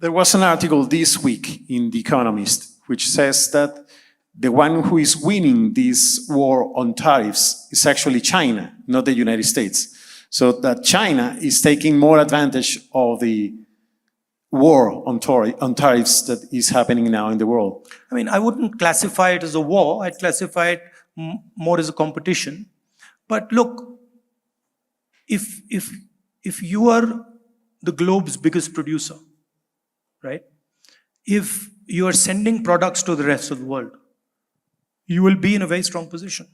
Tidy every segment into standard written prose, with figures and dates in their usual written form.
There was an article this week in The Economist which says that the one who is winning this war on tariffs is actually China, not the United States. So that China is taking more advantage of the war on tariffs that is happening now in the world. I mean, I wouldn't classify it as a war. I'd classify it more as a competition. But look, if you are the globe's biggest producer, right? If you are sending products to the rest of the world, you will be in a very strong position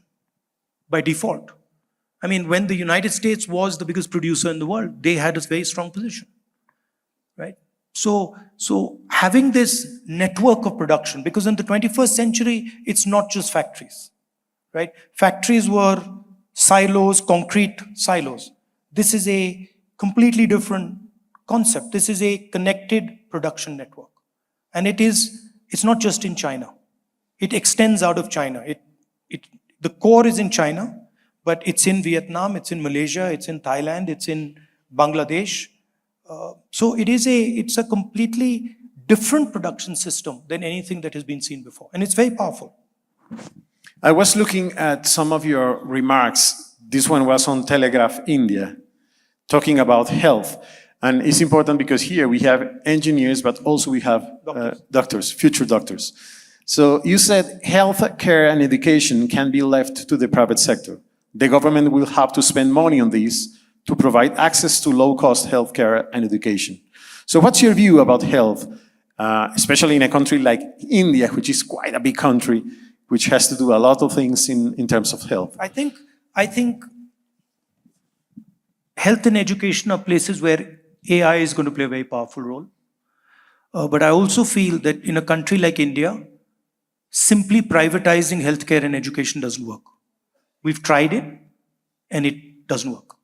by default. I mean, when the United States was the biggest producer in the world, they had a very strong position, right? So having this network of production, because in the 21st century, it's not just factories, right? Factories were silos, concrete silos. This is a completely different concept. This is a connected production network. And it's not just in China. It extends out of China. The core is in China, but it's in Vietnam, it's in Malaysia, it's in Thailand, it's in Bangladesh. So it's a completely different production system than anything that has been seen before. And it's very powerful. I was looking at some of your remarks. This one was on Telegraph India, talking about health. And it's important because here we have engineers, but also we have doctors, future doctors. So you said health care and education can be left to the private sector. The government will have to spend money on this to provide access to low-cost health care and education. So what's your view about health, especially in a country like India, which is quite a big country, which has to do a lot of things in terms of health? I think health and education are places where AI is going to play a very powerful role. But I also feel that in a country like India, simply privatizing healthcare and education doesn't work. We've tried it and it doesn't work.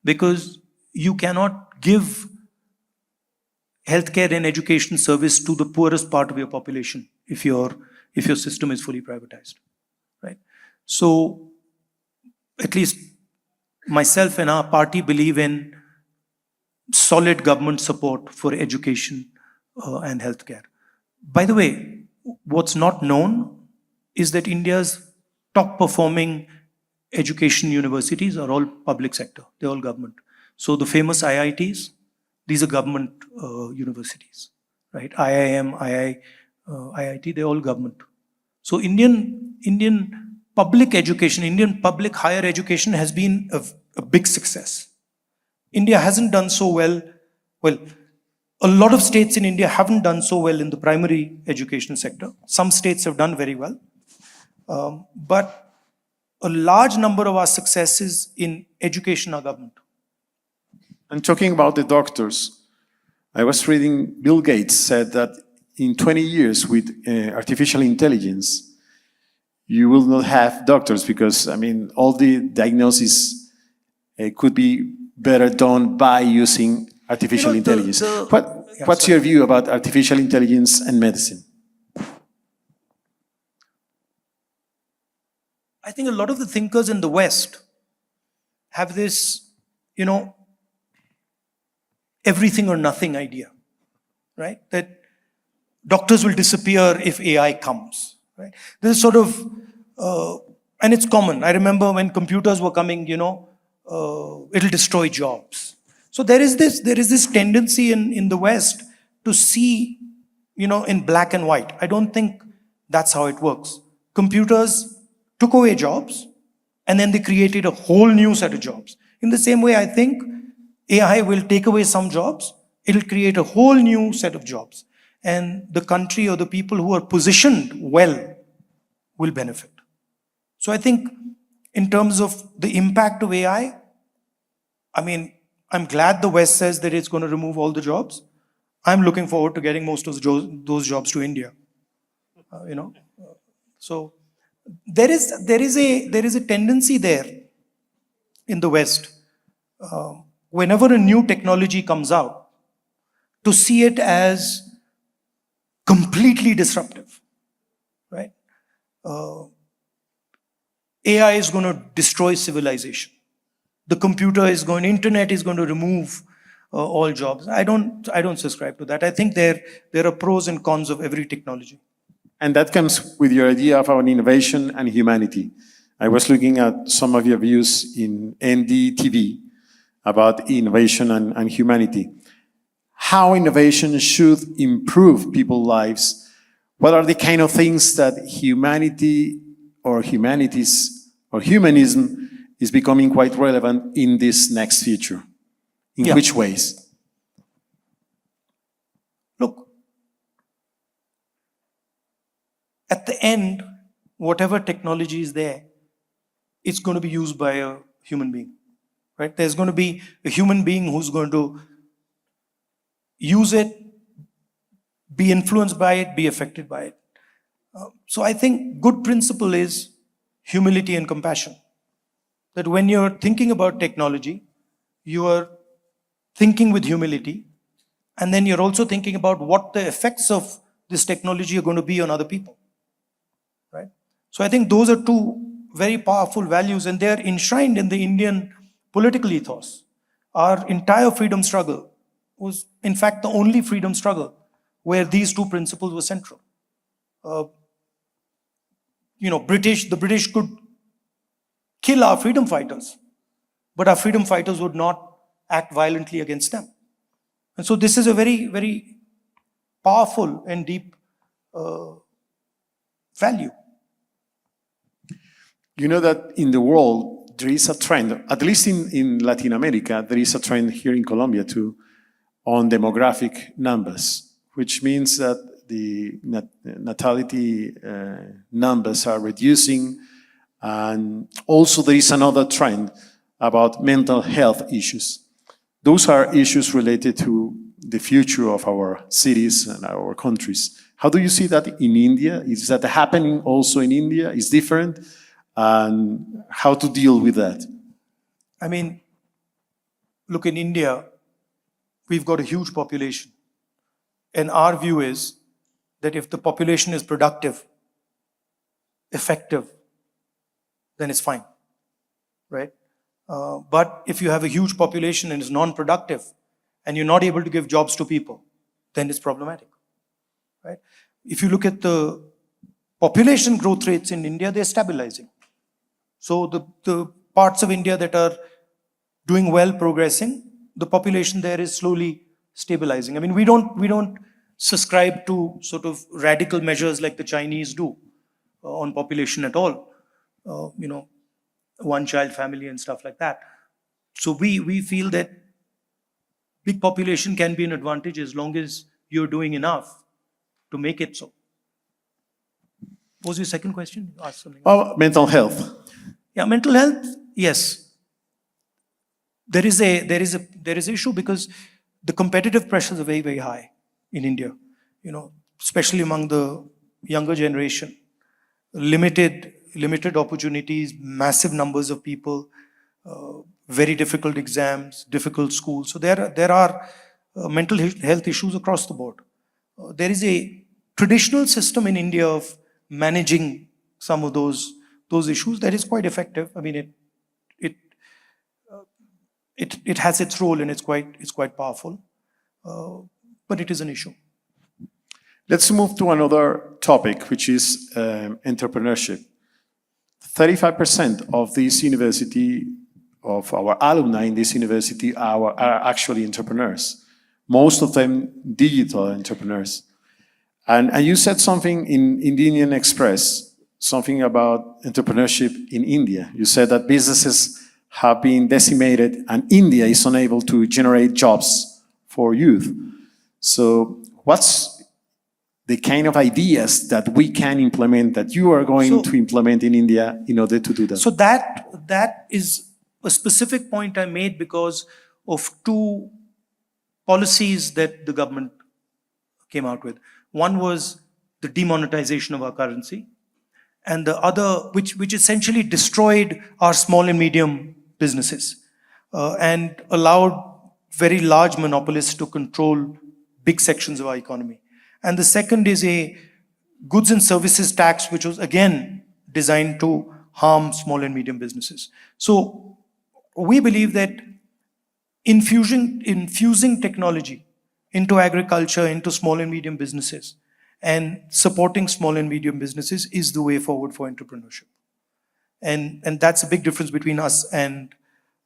Because you cannot give healthcare and education service to the poorest part of your population if your system is fully privatized, right? So at least myself and our party believe in solid government support for education and healthcare. By the way, what's not known is that India's top performing education universities are all public sector, they're all government. So the famous IITs, these are government universities, right? IIM, IIT, they're all government. So Indian public education, Indian public higher education has been a big success. India hasn't done so well. Well, a lot of states in India haven't done so well in the primary education sector. Some states have done very well. But a large number of our successes in education are government. And talking about the doctors, I was reading Bill Gates said that in 20 years with artificial intelligence, you will not have doctors because, I mean, all the diagnosis could be better done by using artificial intelligence. What's your view about artificial intelligence and medicine? I think a lot of the thinkers in the West have this, everything or nothing idea, right? That doctors will disappear if AI comes, right? This is sort of, and it's common. I remember when computers were coming, it'll destroy jobs. So there is this tendency in the West to see, in black and white. I don't think that's how it works. Computers took away jobs, and then they created a whole new set of jobs. In the same way, I think AI will take away some jobs, it'll create a whole new set of jobs. And the country or the people who are positioned well will benefit. So I think in terms of the impact of AI, I mean, I'm glad the West says that it's going to remove all the jobs. I'm looking forward to getting most of those jobs to India. So there is a tendency there in the West, whenever a new technology comes out, to see it as completely disruptive, right? AI is going to destroy civilization. The internet is going to remove all jobs. I don't subscribe to that. I think there are pros and cons of every technology. And that comes with your idea of our innovation and humanity. I was looking at some of your views in NDTV about innovation and humanity. How innovation should improve people's lives? What are the kind of things that humanity or humanities or humanism is becoming quite relevant in this next future? In which ways? Look, at the end, whatever technology is there, it's going to be used by a human being, right? There's going to be a human being who's going to use it, be influenced by it, be affected by it. So I think good principle is humility and compassion. That when you're thinking about technology, you are thinking with humility, and then you're also thinking about what the effects of this technology are going to be on other people, right? So I think those are two very powerful values, and they're enshrined in the Indian political ethos. Our entire freedom struggle was, in fact, the only freedom struggle where these two principles were central. The British could kill our freedom fighters, but our freedom fighters would not act violently against them. And so this is a very, very powerful and deep value. You know that in the world, there is a trend, at least in Latin America, there is a trend here in Colombia too, on demographic numbers, which means that the natality numbers are reducing. And also there is another trend about mental health issues. Those are issues related to the future of our cities and our countries. How do you see that in India? Is that happening also in India? Is different? And how to deal with that? I mean, look, in India, we've got a huge population. And our view is that if the population is productive, effective, then it's fine, right? But if you have a huge population and it's non-productive, and you're not able to give jobs to people, then it's problematic, right? If you look at the population growth rates in India, they're stabilizing. So the parts of India that are doing well, progressing, the population there is slowly stabilizing. I mean, we don't subscribe to sort of radical measures like the Chinese do on population at all. One-child family and stuff like that. So we feel that big population can be an advantage as long as you're doing enough to make it so. What was your second question? You asked something. Oh, mental health. Yeah, mental health, yes. There is an issue because the competitive pressures are very, very high in India, especially among the younger generation. Limited opportunities, massive numbers of people, very difficult exams, difficult schools. So there are mental health issues across the board. There is a traditional system in India of managing some of those issues that is quite effective. I mean, it has its role and it's quite powerful, but it is an issue. Let's move to another topic, which is entrepreneurship. 35% of this university, of our alumni in this university are actually entrepreneurs. Most of them digital entrepreneurs. And you said something in the Indian Express, something about entrepreneurship in India. You said that businesses have been decimated and India is unable to generate jobs for youth. So what's the kind of ideas that we can implement, that you are going to implement in India in order to do that? So that is a specific point I made because of two policies that the government came out with. One was the demonetization of our currency, and the other, which essentially destroyed our small and medium businesses and allowed very large monopolists to control big sections of our economy. And the second is a goods and services tax, which was again designed to harm small and medium businesses. So we believe that infusing technology into agriculture, into small and medium businesses, and supporting small and medium businesses is the way forward for entrepreneurship. And that's a big difference between us and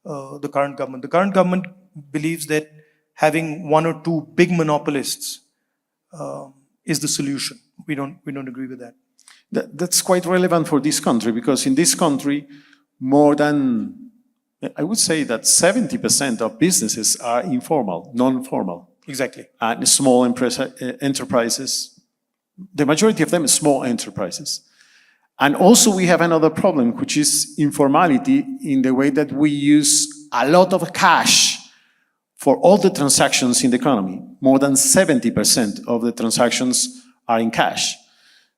the current government. The current government believes that having one or two big monopolists is the solution. We don't agree with that. That's quite relevant for this country, because in this country, more than, I would say that 70% of businesses are informal, non-formal. Exactly. And small enterprises, the majority of them are small enterprises. And also we have another problem, which is informality in the way that we use a lot of cash for all the transactions in the economy. More than 70% of the transactions are in cash.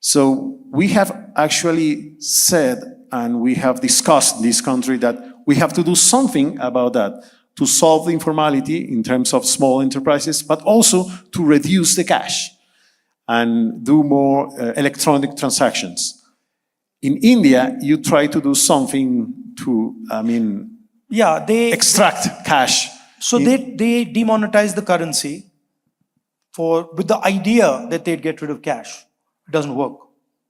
So we have actually said, and we have discussed in this country, that we have to do something about that to solve the informality in terms of small enterprises, but also to reduce the cash and do more electronic transactions. In India, you try to do something to, extract cash. So they demonetize the currency with the idea that they'd get rid of cash. It doesn't work.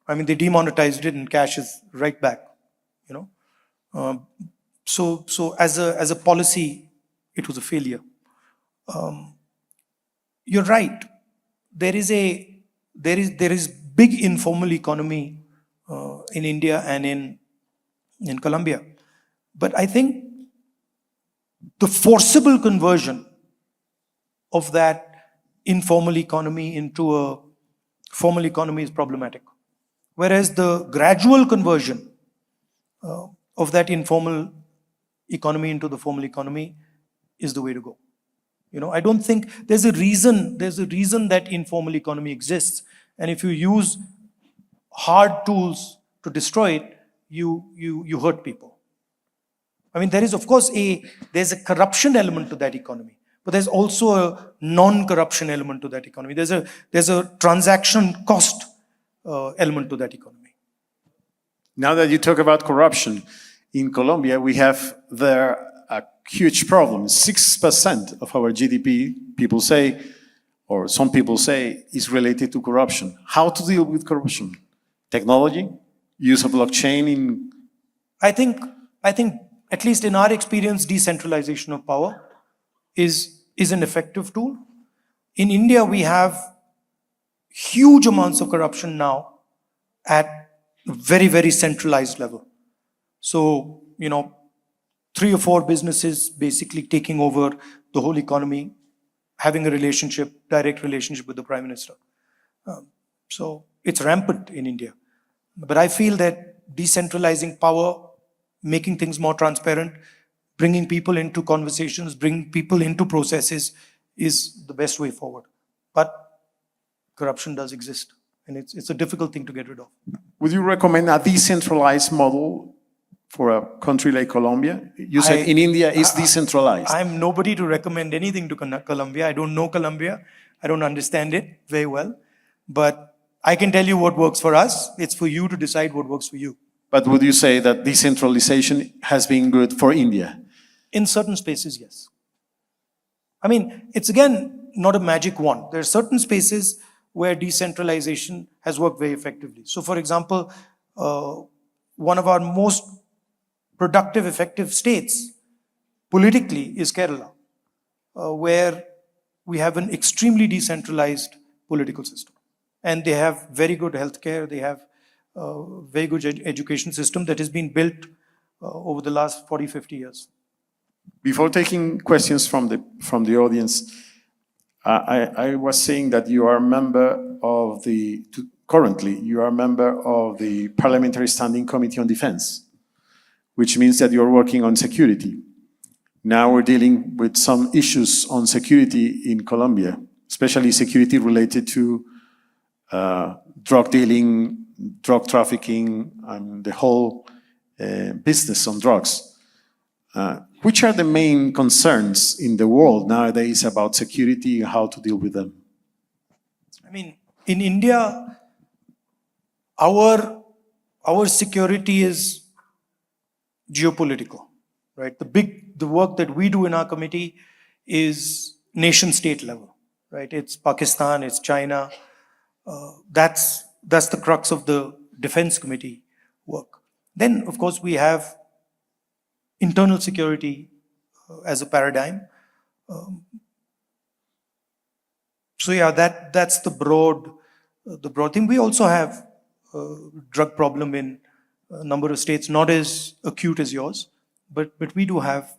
I mean, they demonetized it and cash is right back, you know. So as a policy, it was a failure. You're right. There is big informal economy in India and in Colombia. But I think the forcible conversion of that informal economy into a formal economy is problematic. Whereas the gradual conversion of that informal economy into the formal economy is the way to go. You know, I don't think there's a reason that informal economy exists. And if you use hard tools to destroy it, you hurt people. I mean, there is, of course, there's a corruption element to that economy, but there's also a non-corruption element to that economy. There's a transaction cost element to that economy. Now that you talk about corruption, in Colombia, we have there a huge problem. 6% of our GDP, people say, or some people say, is related to corruption. How to deal with corruption? Technology? Use of blockchain in... I think, at least in our experience, decentralization of power is an effective tool. In India, we have huge amounts of corruption now at a very, very centralized level. So, you know, 3 or 4 businesses basically taking over the whole economy, having a direct relationship with the Prime Minister. So it's rampant in India. But I feel that decentralizing power, making things more transparent, bringing people into conversations, bringing people into processes is the best way forward. But corruption does exist, and it's a difficult thing to get rid of. Would you recommend a decentralized model for a country like Colombia? You said in India it's decentralized. I'm nobody to recommend anything to Colombia. I don't know Colombia. I don't understand it very well. But I can tell you what works for us. It's for you to decide what works for you. But would you say that decentralization has been good for India? In certain spaces, yes. I mean, it's again not a magic wand. There are certain spaces where decentralization has worked very effectively. So for example, one of our most productive, effective states politically is Kerala, where we have an extremely decentralized political system. And they have very good healthcare, they have a very good education system that has been built over the last 40, 50 years. Before taking questions from the audience, I was saying that you are a member of currently you are a member of the Parliamentary Standing Committee on Defense, which means that you're working on security. Now we're dealing with some issues on security in Colombia, especially security related to drug dealing, drug trafficking, and the whole business on drugs. Which are the main concerns in the world nowadays about security and how to deal with them? I mean, in India, our security is geopolitical, right? The work that we do in our committee is nation state level, right? It's Pakistan, it's China. That's the crux of the Defense Committee work. Then, of course, we have internal security as a paradigm. So yeah, that's the broad thing. We also have drug problem in a number of states, not as acute as yours, but we do have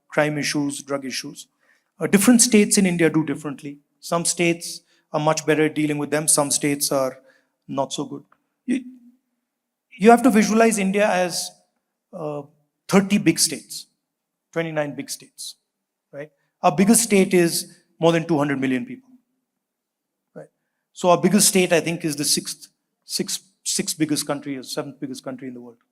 crime issues, drug issues. Different states in India do differently. Some states are much better at dealing with them. Some states are not so good. You have to visualize India as 30 big states, 29 big states, right? Our biggest state is more than 200 million people, right? So our biggest state, I think, is the sixth biggest country or seventh biggest country in the world.